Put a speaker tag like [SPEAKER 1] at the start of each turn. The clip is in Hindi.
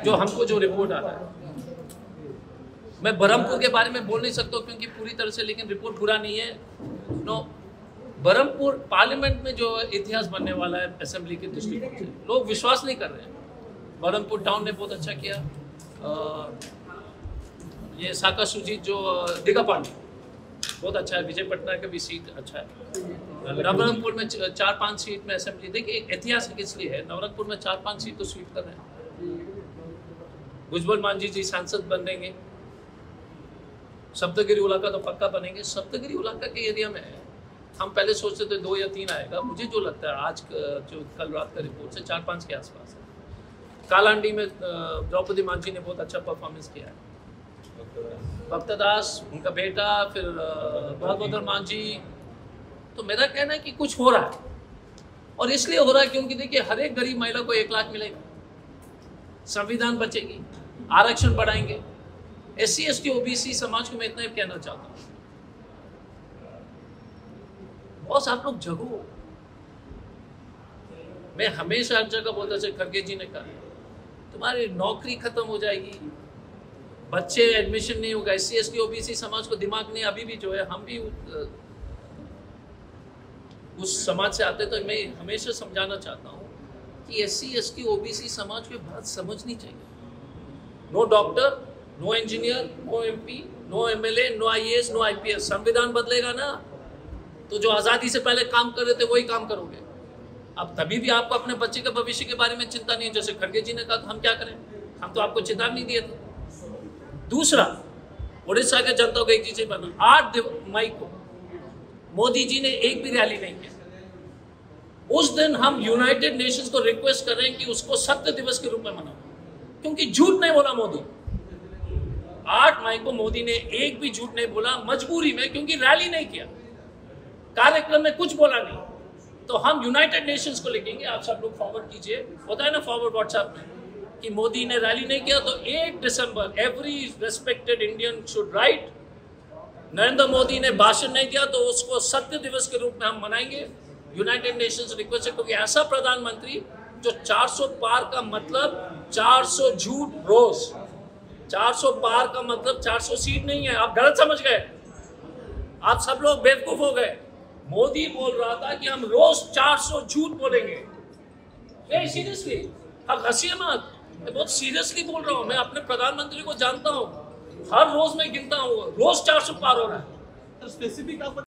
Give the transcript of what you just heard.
[SPEAKER 1] जो हमको जो रिपोर्ट आ रहा है। मैं बरहमपुर के बारे में बोल नहीं सकता क्योंकि पूरी तरह से, लेकिन रिपोर्ट पूरा नहीं है। नो, बरहमपुर पार्लियामेंट में जो इतिहास बनने वाला है असेंबली के दृष्टिकोण से, लोग विश्वास नहीं कर रहे हैं। बरहमपुर टाउन ने बहुत अच्छा किया। ये साका सुजीत जो दिघा पांडे बहुत अच्छा है। विजय पटनायक का भी सीट अच्छा है। नवरंगपुर में 4-5 सीट में असेंबली, देखिए एक ऐतिहासिक इसलिए है, नवरंगपुर में 4-5 सीट तो स्वीप कर रहे हैं। भुजबल मांझी जी सांसद बनेंगे। सप्तगिरी इलाका तो पक्का बनेंगे। सप्तगिरी इलाका के एरिया में हम पहले सोचते थे 2 या 3 आएगा। मुझे जो लगता है आज जो कल रात का रिपोर्ट से 4-5 के आसपास है। कालांडी में द्रौपदी मांझी ने बहुत अच्छा परफॉर्मेंस किया है। भक्ता दास उनका बेटा, फिर बहादुर मांझी। तो मेरा कहना है कि कुछ हो रहा है, और इसलिए हो रहा है क्योंकि देखिए हर एक गरीब महिला को 1 लाख मिलेगा, संविधान बचेगी, आरक्षण बढ़ाएंगे। SC ST OBC समाज को मैं इतना ही कहना चाहता हूँ, बॉस आप लोग जगो। मैं हमेशा हर जगह बोलता, जैसे खड़गे जी ने कहा, तुम्हारी नौकरी खत्म हो जाएगी, बच्चे एडमिशन नहीं होगा। SC ST OBC समाज को दिमाग नहीं। अभी भी जो है हम भी उस समाज से आते, तो मैं हमेशा समझाना चाहता हूँ कि SC ST OBC समाज को बात समझनी चाहिए। No doctor, no engineer, no MP, no MLA, no IAS, no IPS। संविधान बदलेगा ना तो जो आज़ादी से पहले काम कर रहे थे वही काम करोगे। अब तभी भी आपको अपने बच्चे के भविष्य के बारे में चिंता नहीं है। जैसे खड़गे जी ने कहा, तो हम क्या करें? हम तो आपको चेतावनी दिए थे। दूसरा, उड़ीसा के जनता को एक चीज बना, 8 मई को मोदी जी ने एक भी रैली नहीं की। उस दिन हम यूनाइटेड नेशंस को रिक्वेस्ट कर रहे हैं कि उसको सत्य दिवस के रूप में मनाओ, क्योंकि झूठ नहीं बोला मोदी। 8 मई को मोदी ने एक भी झूठ नहीं बोला, मजबूरी में, क्योंकि रैली नहीं किया, कार्यक्रम में कुछ बोला नहीं। तो हम यूनाइटेड नेशंस को लिखेंगे, आप सब लोग फॉरवर्ड कीजिए, होता है ना फॉरवर्ड व्हाट्सएप में, कि मोदी ने रैली नहीं किया। तो 1 दिसंबर every respected Indian should write, Narendra Modi ने भाषण नहीं दिया तो उसको सत्य दिवस के रूप में हम मनाएंगे। यूनाइटेड नेशंस रिक्वेस्ट है, क्योंकि ऐसा प्रधानमंत्री जो 400 पार का मतलब 400 झूठ रोज, 400 पार का मतलब 400 सीट नहीं है। आप गलत समझ गए, आप सब लोग बेवकूफ हो गए। मोदी बोल रहा था कि हम रोज 400 झूठ बोलेंगे। वेरी सीरियसली, आप हंसिए मत, मैं बहुत सीरियसली बोल रहा हूँ। मैं अपने प्रधानमंत्री को जानता हूँ, हर रोज मैं गिनता हूँ, रोज 400 पार हो रहा है।
[SPEAKER 2] तो स्पेसिफिक आप